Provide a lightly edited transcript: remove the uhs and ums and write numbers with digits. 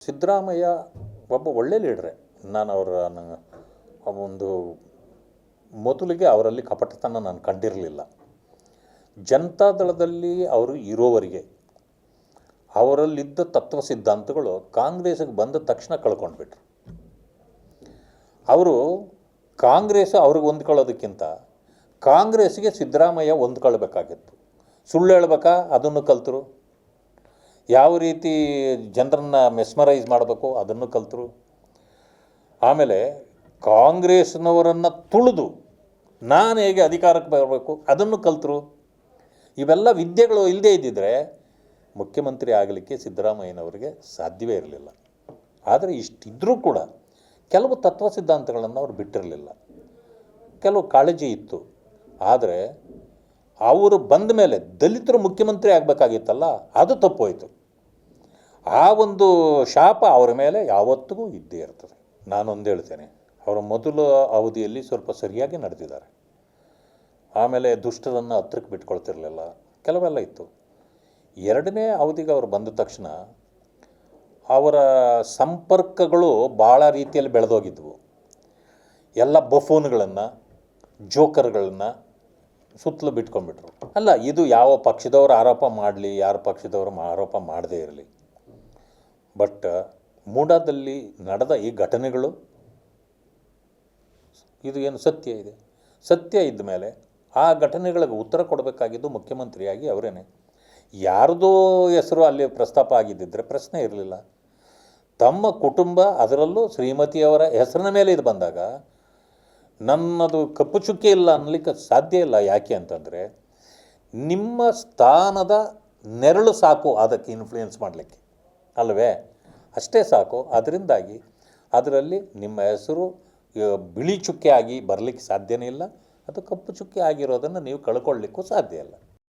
ಸಿದ್ದರಾಮಯ್ಯ ಒಬ್ಬ ಒಳ್ಳೆ ಲೀಡ್ರೆ. ನಾನು ಅವರ ಒಂದು ಮೊದಲಿಗೆ ಅವರಲ್ಲಿ ಕಪಟತನ ನಾನು ಕಂಡಿರಲಿಲ್ಲ. ಜನತಾದಳದಲ್ಲಿ ಅವರು ಇರೋವರೆಗೆ ಅವರಲ್ಲಿದ್ದ ತತ್ವ ಸಿದ್ಧಾಂತಗಳು ಕಾಂಗ್ರೆಸ್ಗೆ ಬಂದ ತಕ್ಷಣ ಕಳ್ಕೊಂಡ್ಬಿಟ್ರು. ಅವರು ಕಾಂಗ್ರೆಸ್ ಅವ್ರಿಗೆ ಹೊಂದ್ಕೊಳ್ಳೋದಕ್ಕಿಂತ ಕಾಂಗ್ರೆಸ್ಗೆ ಸಿದ್ದರಾಮಯ್ಯ ಹೊಂದ್ಕೊಳ್ಬೇಕಾಗಿತ್ತು. ಸುಳ್ಳು ಹೇಳ್ಬೇಕಾ ಅದನ್ನು ಕಲ್ತರು, ಯಾವ ರೀತಿ ಜನರನ್ನು ಮೆಸ್ಮರೈಸ್ ಮಾಡಬೇಕು ಅದನ್ನು ಕಲ್ತರು. ಆಮೇಲೆ ಕಾಂಗ್ರೆಸ್ನವರನ್ನು ತುಳಿದು ನಾನು ಹೇಗೆ ಅಧಿಕಾರಕ್ಕೆ ಬರಬೇಕು ಅದನ್ನು ಕಲ್ತರು. ಇವೆಲ್ಲ ವಿದ್ಯೆಗಳು ಇಲ್ಲದೇ ಇದ್ದಿದ್ದರೆ ಮುಖ್ಯಮಂತ್ರಿ ಆಗಲಿಕ್ಕೆ ಸಿದ್ದರಾಮಯ್ಯನವರಿಗೆ ಸಾಧ್ಯವೇ ಇರಲಿಲ್ಲ. ಆದರೆ ಇಷ್ಟಿದ್ದರೂ ಕೂಡ ಕೆಲವು ತತ್ವ ಸಿದ್ಧಾಂತಗಳನ್ನು ಅವರು ಬಿಟ್ಟಿರಲಿಲ್ಲ, ಕೆಲವು ಕಾಳಜಿ ಇತ್ತು. ಆದರೆ ಅವರು ಬಂದ ಮೇಲೆ ದಲಿತರು ಮುಖ್ಯಮಂತ್ರಿ ಆಗಬೇಕಾಗಿತ್ತಲ್ಲ, ಅದು ತಪ್ಪೋಯಿತು. ಆ ಒಂದು ಶಾಪ ಅವರ ಮೇಲೆ ಯಾವತ್ತಿಗೂ ಇದ್ದೇ ಇರ್ತದೆ. ನಾನೊಂದು ಹೇಳ್ತೇನೆ, ಅವರ ಮೊದಲ ಅವಧಿಯಲ್ಲಿ ಸ್ವಲ್ಪ ಸರಿಯಾಗಿ ನಡೆದಿದ್ದಾರೆ. ಆಮೇಲೆ ದುಷ್ಟರನ್ನು ಹತ್ರಕ್ಕೆ ಬಿಟ್ಕೊಳ್ತಿರಲಿಲ್ಲ, ಕೆಲವೆಲ್ಲ ಇತ್ತು. ಎರಡನೇ ಅವಧಿಗೆ ಅವರು ಬಂದ ತಕ್ಷಣ ಅವರ ಸಂಪರ್ಕಗಳು ಭಾಳ ರೀತಿಯಲ್ಲಿ ಬೆಳೆದೋಗಿದ್ವು. ಎಲ್ಲ ಬಫೂನ್ಗಳನ್ನು, ಜೋಕರ್ಗಳನ್ನು ಸುತ್ತಲೂ ಬಿಟ್ಕೊಂಡ್ಬಿಟ್ರು. ಅಲ್ಲ, ಇದು ಯಾವ ಪಕ್ಷದವರು ಆರೋಪ ಮಾಡಲಿ, ಯಾರ ಪಕ್ಷದವರು ಆರೋಪ ಮಾಡದೇ ಇರಲಿ, ಬಟ್ ಮೂಡಾದಲ್ಲಿ ನಡೆದ ಈ ಘಟನೆಗಳು ಇದು ಏನು ಸತ್ಯ ಇದೆ. ಸತ್ಯ ಇದ್ದ ಮೇಲೆ ಆ ಘಟನೆಗಳಿಗೆ ಉತ್ತರ ಕೊಡಬೇಕಾಗಿದ್ದು ಮುಖ್ಯಮಂತ್ರಿಯಾಗಿ ಅವರೇನೆ. ಯಾರದೋ ಹೆಸರು ಅಲ್ಲಿ ಪ್ರಸ್ತಾಪ ಆಗಿದ್ದಿದ್ರೆ ಪ್ರಶ್ನೆ ಇರಲಿಲ್ಲ. ತಮ್ಮ ಕುಟುಂಬ, ಅದರಲ್ಲೂ ಶ್ರೀಮತಿಯವರ ಹೆಸರಿನ ಮೇಲೆ ಇದು ಬಂದಾಗ ನನ್ನದು ಕಪ್ಪು ಚುಕ್ಕೆ ಇಲ್ಲ ಅನ್ನಲಿಕ್ಕೆ ಸಾಧ್ಯ ಇಲ್ಲ. ಯಾಕೆ ಅಂತಂದರೆ ನಿಮ್ಮ ಸ್ಥಾನದ ನೆರಳು ಸಾಕು ಅದಕ್ಕೆ ಇನ್ಫ್ಲೂಯೆನ್ಸ್ ಮಾಡಲಿಕ್ಕೆ, ಅಲ್ವೇ? ಅಷ್ಟೇ ಸಾಕು. ಅದರಿಂದಾಗಿ ಅದರಲ್ಲಿ ನಿಮ್ಮ ಹೆಸರು ಬಿಳಿ ಚುಕ್ಕೆ ಆಗಿ ಬರಲಿಕ್ಕೆ ಸಾಧ್ಯನೇ ಇಲ್ಲ. ಅದು ಕಪ್ಪು ಚುಕ್ಕೆ ಆಗಿರೋದನ್ನು ನೀವು ಕಳ್ಕೊಳ್ಳಿಕ್ಕೂ ಸಾಧ್ಯ ಇಲ್ಲ.